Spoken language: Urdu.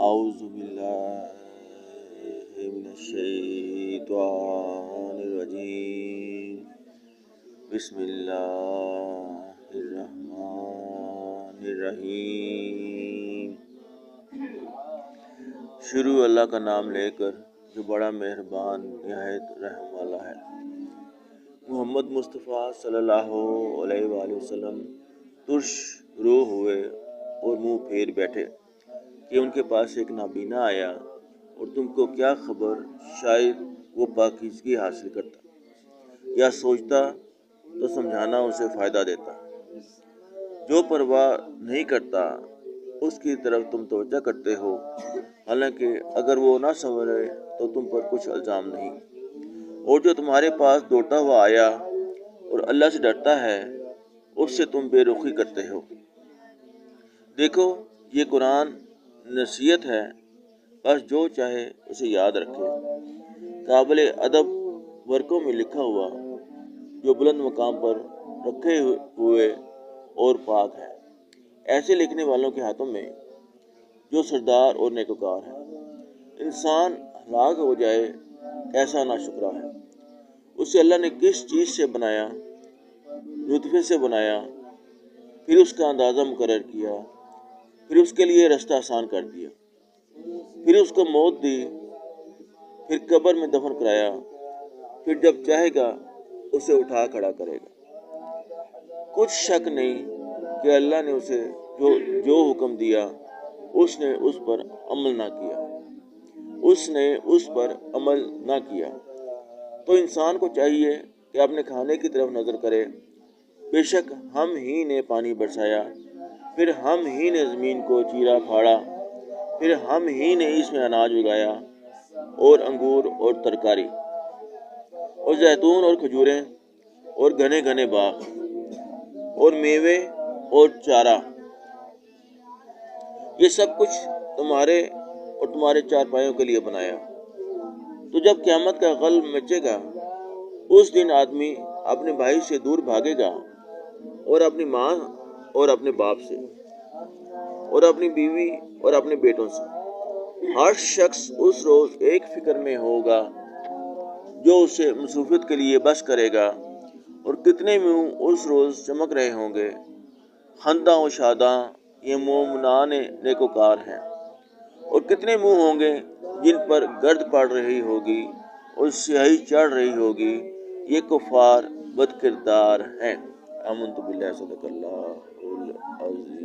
اعوذ باللہ من الشیطان الرجیم بسم اللہ الرحمن الرحیم۔ شروع اللہ کا نام لے کر جو بڑا مہربان نہایت رحم والا ہے۔ محمد مصطفیٰ صلی اللہ علیہ وآلہ وسلم ترش روح ہوئے اور منہ پھیر بیٹھے کہ ان کے پاس ایک نابینا آیا اور تم کو کیا خبر، شاید وہ پاکیزگی حاصل کرتا یا سوچتا تو سمجھانا اسے فائدہ دیتا۔ جو پرواہ نہیں کرتا اس کی طرف تم توجہ کرتے ہو، حالانکہ اگر وہ نہ سنورے تو تم پر کچھ الزام نہیں۔ اور جو تمہارے پاس دوڑتا ہوا آیا اور اللہ سے ڈرتا ہے، اس سے تم بے رخی کرتے ہو۔ دیکھو یہ قرآن نصیحت ہے، بس جو چاہے اسے یاد رکھے۔ قابل ادب ورقوں میں لکھا ہوا جو بلند مقام پر رکھے ہوئے اور پاک ہے، ایسے لکھنے والوں کے ہاتھوں میں جو سردار اور نیکوکار ہے۔ انسان ہلاک ہو جائے کیسا ناشکرا ہے۔ اسے اللہ نے کس چیز سے بنایا، نطفے سے بنایا، پھر اس کا اندازہ مقرر کیا، پھر اس کے لیے رستہ آسان کر دیا، پھر اس کو موت دی، پھر قبر میں دفن کرایا، پھر جب چاہے گا اسے اٹھا کھڑا کرے گا۔ کچھ شک نہیں کہ اللہ نے اسے جو حکم دیا اس نے اس پر عمل نہ کیا۔ تو انسان کو چاہیے کہ اپنے کھانے کی طرف نظر کرے۔ بے شک ہم ہی نے پانی برسایا، پھر ہم ہی نے زمین کو چیرا پھاڑا، پھر ہم ہی نے اس میں اناج اگایا اور انگور اور ترکاری اور زیتون اور کھجوریں اور گھنے گھنے باغ اور میوے اور چارہ۔ یہ سب کچھ تمہارے اور تمہارے چار پایوں کے لیے بنایا۔ تو جب قیامت کا غل مچے گا، اس دن آدمی اپنے بھائی سے دور بھاگے گا، اور اپنی ماں اور اپنے باپ سے، اور اپنی بیوی اور اپنے بیٹوں سے۔ ہر شخص اس روز ایک فکر میں ہوگا جو اسے مصروفیت کے لیے بس کرے گا۔ اور کتنے منہ اس روز چمک رہے ہوں گے، خنداں و شاداں یہ مومنان نیکوکار ہیں۔ اور کتنے منہ ہوں گے جن پر گرد پڑ رہی ہوگی اور سیاہی چڑھ رہی ہوگی، یہ کفار بد کردار ہیں۔ آمنت باللہ، صدق اللہ العظیم۔